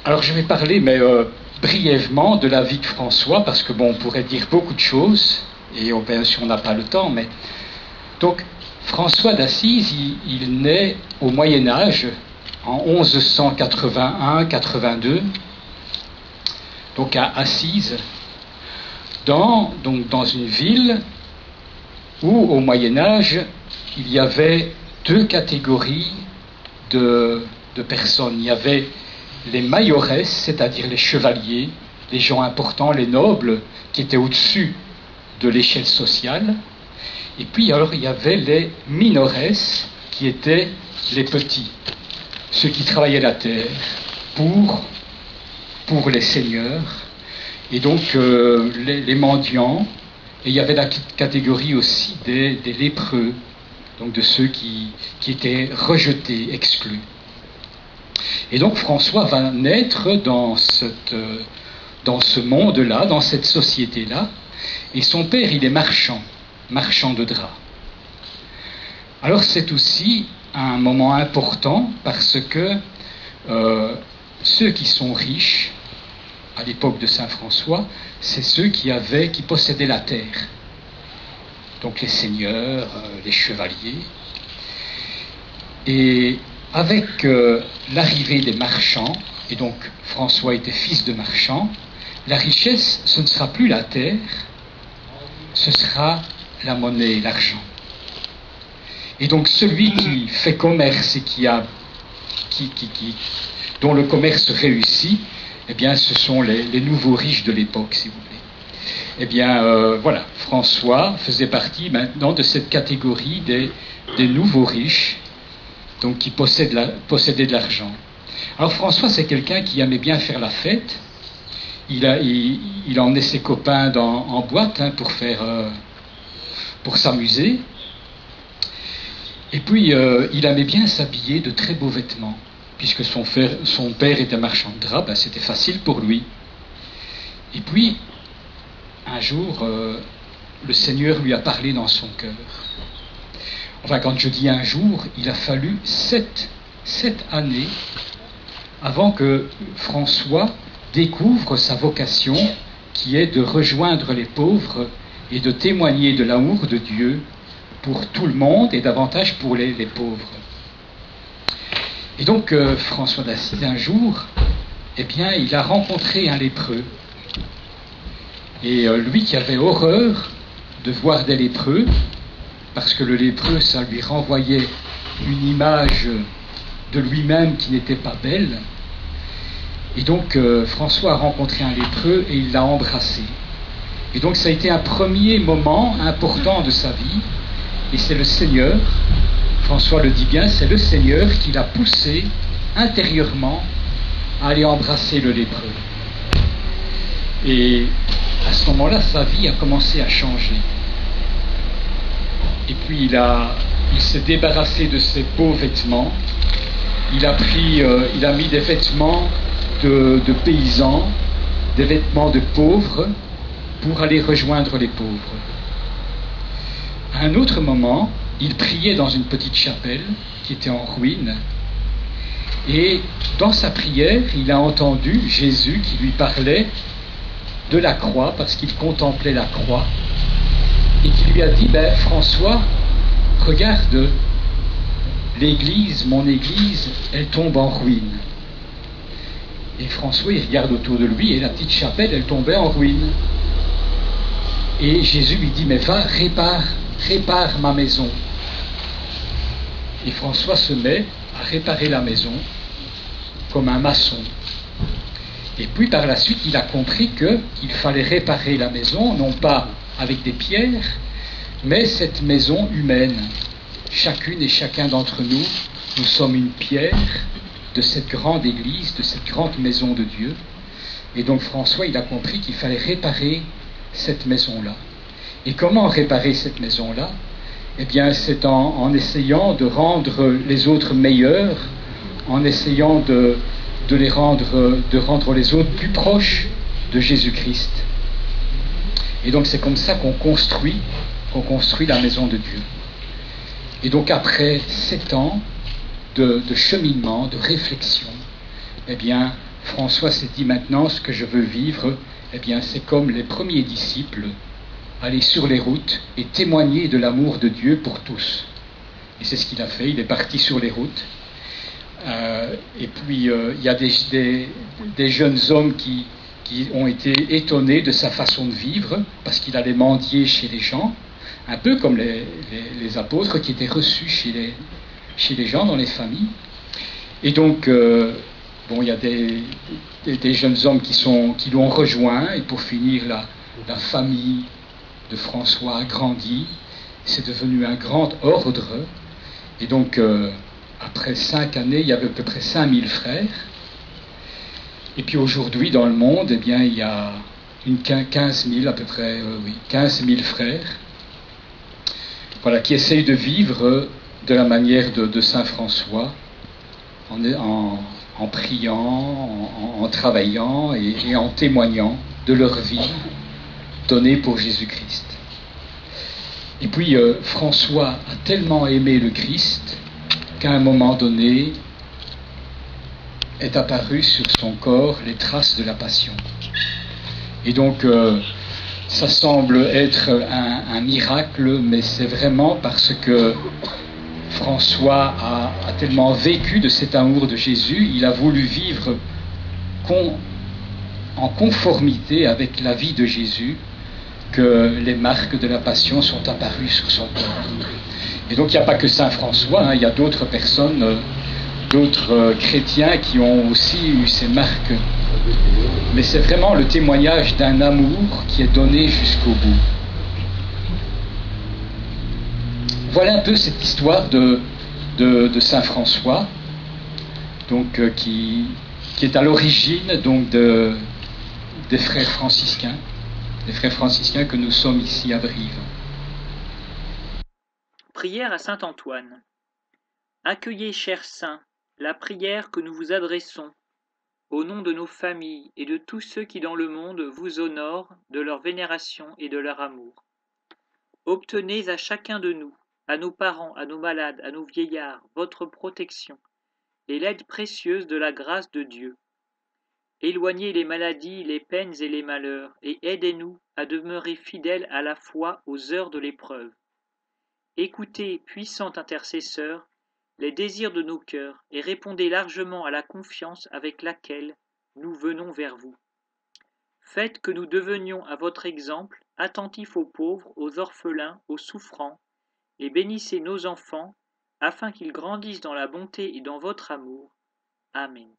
Alors je vais parler, mais brièvement, de la vie de François, parce que bon, on pourrait dire beaucoup de choses, et bien sûr on n'a pas le temps, mais... Donc, François d'Assise, il naît au Moyen-Âge, en 1181-82, donc à Assise, dans une ville où, au Moyen-Âge, il y avait deux catégories de personnes. Il y avait les maiores, c'est-à-dire les chevaliers, les gens importants, les nobles, qui étaient au-dessus de l'échelle sociale. Et puis alors il y avait les minores, qui étaient les petits, ceux qui travaillaient la terre pour les seigneurs, et donc les mendiants. Et il y avait la catégorie aussi des lépreux, donc de ceux qui étaient rejetés, exclus. Et donc François va naître dans ce monde-là, dans cette société-là, et son père, il est marchand de draps. Alors c'est aussi un moment important parce que ceux qui sont riches, à l'époque de Saint François, c'est ceux qui possédaient la terre. Donc les seigneurs, les chevaliers. Et avec l'arrivée des marchands, et donc François était fils de marchand, la richesse, ce ne sera plus la terre, ce sera la monnaie, l'argent. Et donc celui qui fait commerce et dont le commerce réussit, eh bien ce sont les nouveaux riches de l'époque, si vous voulez. Eh bien voilà, François faisait partie maintenant de cette catégorie des nouveaux riches, donc qui possédaient de l'argent. Alors François, c'est quelqu'un qui aimait bien faire la fête. Il emmenait ses copains en boîte pour s'amuser. Et puis il aimait bien s'habiller de très beaux vêtements, puisque son père était marchand de draps, c'était facile pour lui. Et puis un jour, le Seigneur lui a parlé dans son cœur. Enfin, quand je dis un jour, il a fallu sept années avant que François découvre sa vocation, qui est de rejoindre les pauvres et de témoigner de l'amour de Dieu pour tout le monde et davantage pour les pauvres. Et donc François d'Assise, un jour, eh bien, il a rencontré un lépreux. Et lui qui avait horreur de voir des lépreux, parce que le lépreux, ça lui renvoyait une image de lui-même qui n'était pas belle. Et donc François a rencontré un lépreux et il l'a embrassé. Et donc ça a été un premier moment important de sa vie. Et c'est le Seigneur, François le dit bien, c'est le Seigneur qui l'a poussé intérieurement à aller embrasser le lépreux. Et à ce moment-là, sa vie a commencé à changer. Et puis il s'est débarrassé de ses beaux vêtements. Il a mis des vêtements de paysans, des vêtements de pauvres, pour aller rejoindre les pauvres. À un autre moment, il priait dans une petite chapelle qui était en ruine. Et dans sa prière, il a entendu Jésus qui lui parlait de la croix, parce qu'il contemplait la croix, et qui lui a dit, François, regarde, mon église, elle tombe en ruine. Et François, il regarde autour de lui, et la petite chapelle, elle tombait en ruine. Et Jésus lui dit, mais va, répare ma maison. Et François se met à réparer la maison, comme un maçon. Et puis par la suite, il a compris qu'il fallait réparer la maison, non pas avec des pierres, mais cette maison humaine. Chacune et chacun d'entre nous, nous sommes une pierre de cette grande église, de cette grande maison de Dieu. Et donc François, il a compris qu'il fallait réparer cette maison-là. Et comment réparer cette maison-là? Eh bien, c'est en essayant de rendre les autres meilleurs, en essayant de rendre les autres plus proches de Jésus-Christ. Et donc c'est comme ça qu'on construit la maison de Dieu. Et donc après 7 ans de cheminement, de réflexion, eh bien François s'est dit maintenant, ce que je veux vivre, eh bien c'est comme les premiers disciples, aller sur les routes et témoigner de l'amour de Dieu pour tous. Et c'est ce qu'il a fait, il est parti sur les routes. Et puis il y a des jeunes hommes qui ont été étonnés de sa façon de vivre, parce qu'il allait mendier chez les gens, un peu comme les apôtres qui étaient reçus chez les gens dans les familles. Et donc, il y a des jeunes hommes qui l'ont rejoint, et pour finir, la famille de François a grandi, c'est devenu un grand ordre, et donc, après 5 années, il y avait à peu près 5000 frères, et puis aujourd'hui, dans le monde, eh bien, il y a 15 000 à peu près, 15 000 frères, voilà, qui essayent de vivre de la manière de Saint François, en priant, en travaillant et en témoignant de leur vie donnée pour Jésus-Christ. Et puis François a tellement aimé le Christ qu'à un moment donné est apparu sur son corps les traces de la passion. Et donc ça semble être un miracle, mais c'est vraiment parce que François a tellement vécu de cet amour de Jésus, il a voulu vivre en conformité avec la vie de Jésus, que les marques de la passion sont apparues sur son corps. Et donc il n'y a pas que Saint François, il y a d'autres personnes, d'autres chrétiens qui ont aussi eu ces marques. Mais c'est vraiment le témoignage d'un amour qui est donné jusqu'au bout. Voilà un peu cette histoire de Saint François, donc qui est à l'origine donc des frères franciscains que nous sommes ici à Brive. Prière à saint Antoine. Accueillez, chers saints, la prière que nous vous adressons, au nom de nos familles et de tous ceux qui dans le monde vous honorent de leur vénération et de leur amour. Obtenez à chacun de nous, à nos parents, à nos malades, à nos vieillards, votre protection et l'aide précieuse de la grâce de Dieu. Éloignez les maladies, les peines et les malheurs, et aidez-nous à demeurer fidèles à la foi aux heures de l'épreuve. Écoutez, puissant intercesseur, les désirs de nos cœurs, et répondez largement à la confiance avec laquelle nous venons vers vous. Faites que nous devenions à votre exemple, attentifs aux pauvres, aux orphelins, aux souffrants, et bénissez nos enfants, afin qu'ils grandissent dans la bonté et dans votre amour. Amen.